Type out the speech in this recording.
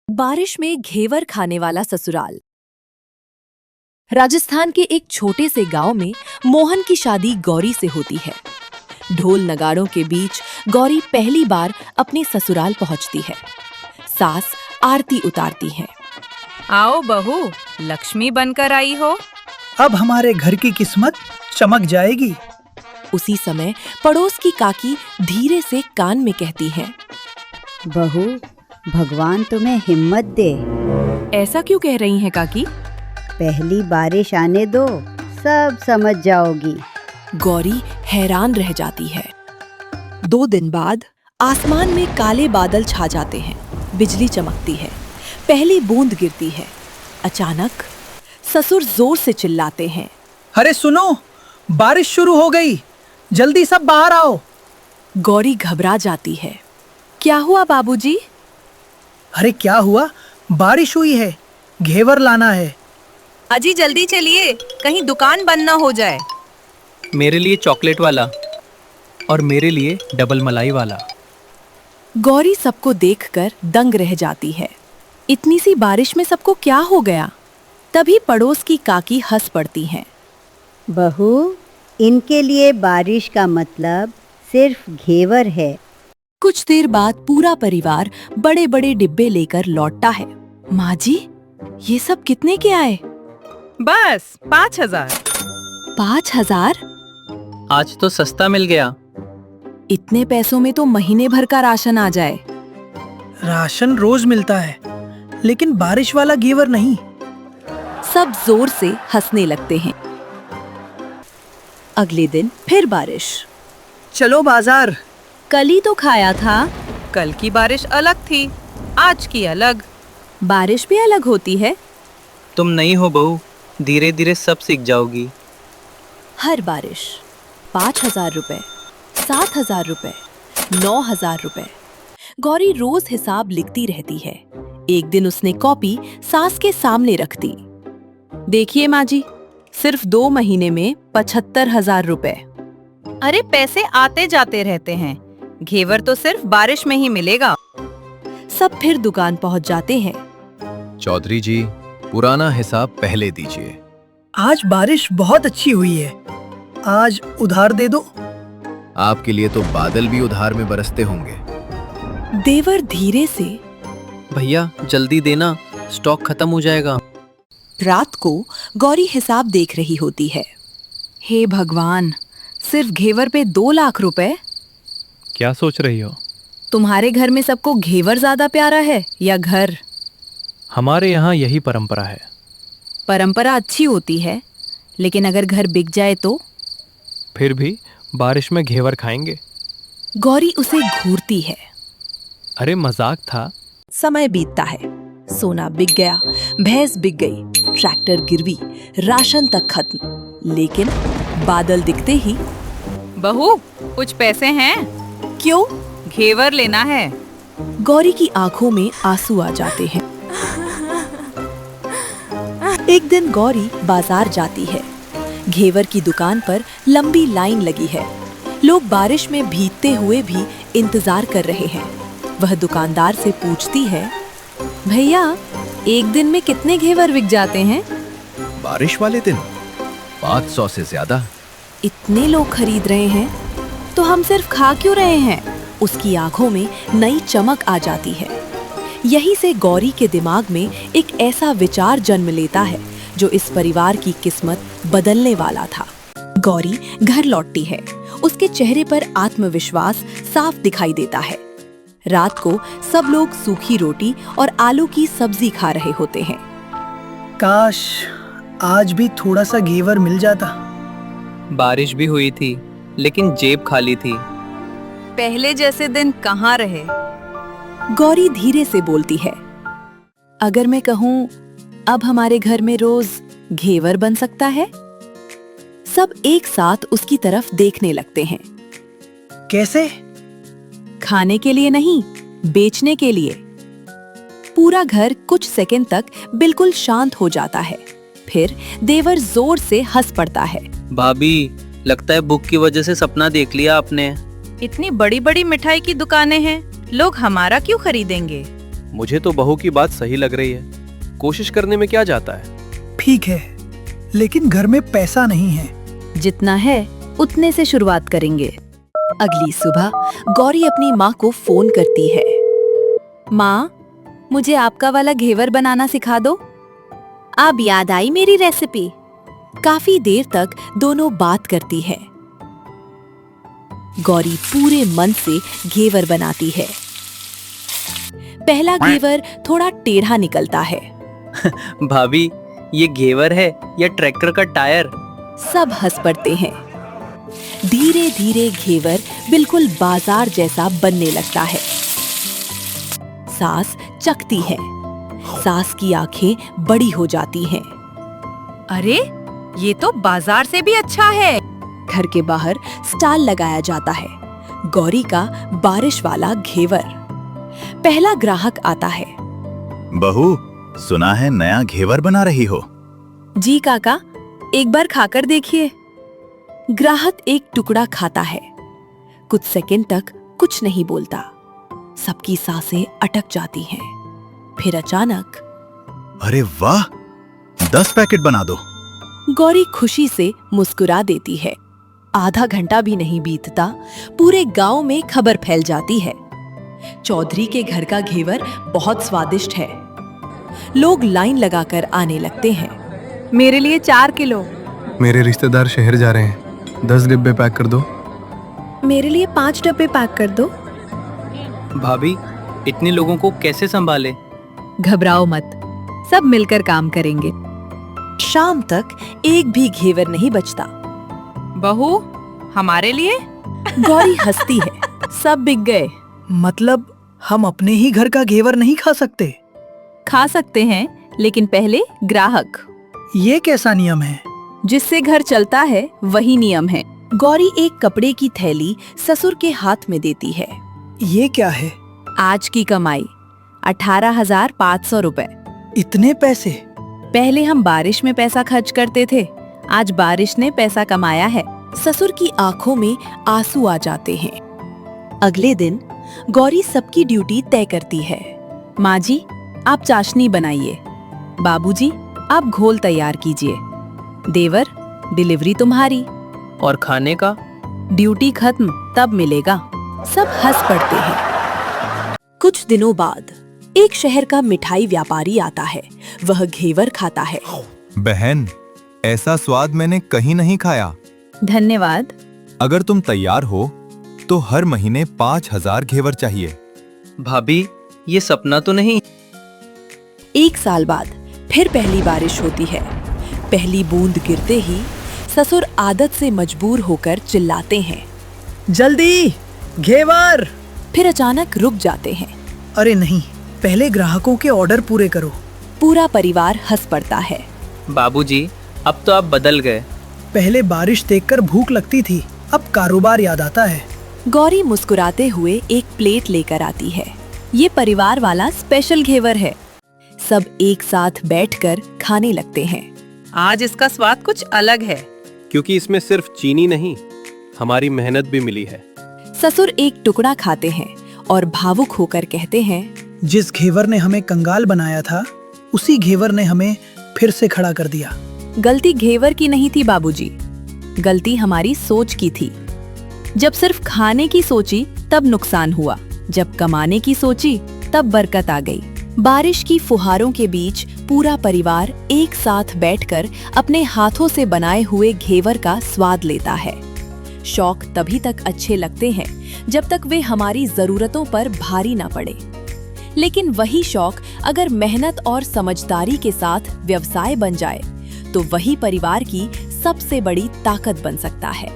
बारिश में घेवर खाने वाला ससुराल। राजस्थान के एक छोटे से गांव में मोहन की शादी गौरी से होती है। ढोल नगाड़ों के बीच गौरी पहली बार अपने ससुराल पहुंचती है। सास आरती उतारती हैं। आओ बहू, लक्ष्मी बनकर आई हो। अब हमारे घर की किस्मत चमक जाएगी। उसी समय पड़ोस की काकी धीरे से कान में कहती हैं, बहू, भगवान तुम्हें हिम्मत दे। ऐसा क्यों कह रही हैं काकी? पहली बारिश आने दो, सब समझ जाओगी। गौरी हैरान रह जाती है। 2 दिन बाद आसमान में काले बादल छा जाते हैं। बिजली चमकती है, पहली बूंद गिरती है। अचानक ससुर जोर से चिल्लाते हैं, अरे सुनो, बारिश शुरू हो गई, जल्दी सब बाहर आओ। गौरी घबरा जाती है। क्या हुआ बाबूजी? अरे क्या हुआ, बारिश हुई है, घेवर लाना है। अजी जल्दी चलिए, कहीं दुकान बंद न हो जाए। मेरे लिए चॉकलेट वाला और मेरे लिए डबल मलाई वाला। गौरी सबको देखकर दंग रह जाती है। इतनी सी बारिश में सबको क्या हो गया? तभी पड़ोस की काकी हंस पड़ती हैं। बहू, इनके लिए बारिश का मतलब सिर्फ घेवर है। कुछ देर बाद पूरा परिवार बड़े बड़े डिब्बे लेकर लौटता है। माँ जी, ये सब कितने के आए? बस 5,000। 5,000? आज तो सस्ता मिल गया। इतने पैसों में तो महीने भर का राशन आ जाए। राशन रोज मिलता है, लेकिन बारिश वाला घेवर नहीं। सब जोर से हंसने लगते हैं। अगले दिन फिर बारिश। चलो बाजार। कल ही तो खाया था। कल की बारिश अलग थी, आज की अलग। बारिश भी अलग होती है। तुम नहीं हो बहू, धीरे धीरे सब सीख जाओगी। हर बारिश 5,000 रुपए, 7,000 रुपए, 9,000 रुपए। गौरी रोज हिसाब लिखती रहती है। एक दिन उसने कॉपी सास के सामने रख दी। देखिए माँ जी, सिर्फ 2 महीने में 75,000 रुपए। अरे पैसे आते जाते रहते हैं, घेवर तो सिर्फ बारिश में ही मिलेगा। सब फिर दुकान पहुंच जाते हैं। चौधरी जी, पुराना हिसाब पहले दीजिए। आज बारिश बहुत अच्छी हुई है, आज उधार दे दो। आपके लिए तो बादल भी उधार में बरसते होंगे। देवर धीरे से, भैया जल्दी देना, स्टॉक खत्म हो जाएगा। रात को गौरी हिसाब देख रही होती है। हे भगवान, सिर्फ घेवर पे 2 लाख रुपए। क्या सोच रही हो? तुम्हारे घर में सबको घेवर ज्यादा प्यारा है या घर? हमारे यहाँ यही परंपरा है। परंपरा अच्छी होती है, लेकिन अगर घर बिक जाए तो? फिर भी बारिश में घेवर खाएंगे। गौरी उसे घूरती है। अरे मजाक था। समय बीतता है। सोना बिक गया, भैंस बिक गई, ट्रैक्टर गिरवी, राशन तक खत्म। लेकिन बादल दिखते ही, बहू कुछ पैसे हैं? क्यों? घेवर लेना है। गौरी की आंखों में आंसू आ जाते हैं। एक दिन गौरी बाजार जाती है। घेवर की दुकान पर लंबी लाइन लगी है। लोग बारिश में भीगते हुए भी इंतजार कर रहे हैं। वह दुकानदार से पूछती है, भैया, एक दिन में कितने घेवर बिक जाते हैं? बारिश वाले दिन 500 से ज्यादा। इतने लोग खरीद रहे हैं तो हम सिर्फ खा क्यों रहे हैं? उसकी आंखों में नई चमक आ जाती है। यहीं से गौरी के दिमाग में एक ऐसा विचार जन्म लेता है जो इस परिवार की किस्मत बदलने वाला था। गौरी घर लौटती है। उसके चेहरे पर आत्मविश्वास साफ दिखाई देता है। रात को सब लोग सूखी रोटी और आलू की सब्जी खा रहे होते हैं। काश आज भी थोड़ा सा घेवर मिल जाता। बारिश भी हुई थी, लेकिन जेब खाली थी। पहले जैसे दिन कहाँ रहे? गौरी धीरे से बोलती है, अगर मैं कहूँ अब हमारे घर में रोज घेवर बन सकता है? सब एक साथ उसकी तरफ देखने लगते हैं। कैसे? खाने के लिए नहीं, बेचने के लिए। पूरा घर कुछ सेकंड तक बिल्कुल शांत हो जाता है। फिर देवर जोर से हंस पड़ता है। भाभी, लगता है भूख की वजह से सपना देख लिया आपने। इतनी बड़ी बड़ी मिठाई की दुकानें हैं, लोग हमारा क्यों खरीदेंगे? मुझे तो बहू की बात सही लग रही है। कोशिश करने में क्या जाता है। ठीक है, लेकिन घर में पैसा नहीं है। जितना है उतने से शुरुआत करेंगे। अगली सुबह गौरी अपनी माँ को फोन करती है। माँ, मुझे आपका वाला घेवर बनाना सिखा दो। अब याद आई मेरी रेसिपी। काफी देर तक दोनों बात करती है। गौरी पूरे मन से घेवर बनाती है। पहला घेवर थोड़ा टेढ़ा निकलता है। भाभी, ये घेवर है या ट्रैक्टर का टायर? सब हंस पड़ते हैं। धीरे धीरे घेवर बिल्कुल बाजार जैसा बनने लगता है। सास चखती है। सास की आंखें बड़ी हो जाती हैं। अरे, ये तो बाजार से भी अच्छा है। घर के बाहर स्टॉल लगाया जाता है। गौरी का बारिश वाला घेवर। पहला ग्राहक आता है। बहू, सुना है नया घेवर बना रही हो। जी काका, एक बार खाकर देखिए। ग्राहक एक टुकड़ा खाता है। कुछ सेकंड तक कुछ नहीं बोलता। सबकी सांसें अटक जाती हैं। फिर अचानक, अरे वाह, 10 पैकेट बना दो। गौरी खुशी से मुस्कुरा देती है। आधा घंटा भी नहीं बीतता, पूरे गांव में खबर फैल जाती है। चौधरी के घर का घेवर बहुत स्वादिष्ट है। लोग लाइन लगाकर आने लगते हैं। मेरे लिए 4 किलो। मेरे रिश्तेदार शहर जा रहे हैं, 10 डिब्बे पैक कर दो। मेरे लिए 5 डब्बे पैक कर दो। भाभी, इतने लोगों को कैसे संभाले? घबराओ मत, सब मिलकर काम करेंगे। शाम तक एक भी घेवर नहीं बचता। बहू, हमारे लिए? गौरी हंसती है। सब बिक गए। मतलब हम अपने ही घर का घेवर नहीं खा सकते? खा सकते हैं, लेकिन पहले ग्राहक। ये कैसा नियम है? जिससे घर चलता है वही नियम है। गौरी एक कपड़े की थैली ससुर के हाथ में देती है। ये क्या है? आज की कमाई 18,500 रुपए। इतने पैसे? पहले हम बारिश में पैसा खर्च करते थे, आज बारिश ने पैसा कमाया है। ससुर की आंखों में आंसू आ जाते हैं। अगले दिन गौरी सबकी ड्यूटी तय करती है। माँ जी, आप चाशनी बनाइए। बाबूजी, आप घोल तैयार कीजिए। देवर, डिलीवरी तुम्हारी। और खाने का? ड्यूटी खत्म तब मिलेगा। सब हंस पड़ते हैं। कुछ दिनों बाद एक शहर का मिठाई व्यापारी आता है। वह घेवर खाता है। बहन, ऐसा स्वाद मैंने कहीं नहीं खाया। धन्यवाद। अगर तुम तैयार हो तो हर महीने 5,000 घेवर चाहिए। भाभी, ये सपना तो नहीं? 1 साल बाद फिर पहली बारिश होती है। पहली बूंद गिरते ही ससुर आदत से मजबूर होकर चिल्लाते हैं, जल्दी घेवर। फिर अचानक रुक जाते हैं। अरे नहीं, पहले ग्राहकों के ऑर्डर पूरे करो। पूरा परिवार हंस पड़ता है। बाबूजी, अब तो आप बदल गए। पहले बारिश देखकर भूख लगती थी, अब कारोबार याद आता है। गौरी मुस्कुराते हुए एक प्लेट लेकर आती है। ये परिवार वाला स्पेशल घेवर है। सब एक साथ बैठकर खाने लगते हैं। आज इसका स्वाद कुछ अलग है। क्योंकि इसमें सिर्फ चीनी नहीं, हमारी मेहनत भी मिली है। ससुर एक टुकड़ा खाते हैं और भावुक होकर कहते हैं, जिस घेवर ने हमें कंगाल बनाया था, उसी घेवर ने हमें फिर से खड़ा कर दिया। गलती घेवर की नहीं थी बाबूजी, गलती हमारी सोच की थी। जब सिर्फ खाने की सोची तब नुकसान हुआ, जब कमाने की सोची तब बरकत आ गई। बारिश की फुहारों के बीच पूरा परिवार एक साथ बैठकर अपने हाथों से बनाए हुए घेवर का स्वाद लेता है। शौक तभी तक अच्छे लगते हैं जब तक वे हमारी जरूरतों पर भारी ना पड़े। लेकिन वही शौक अगर मेहनत और समझदारी के साथ व्यवसाय बन जाए तो वही परिवार की सबसे बड़ी ताकत बन सकता है।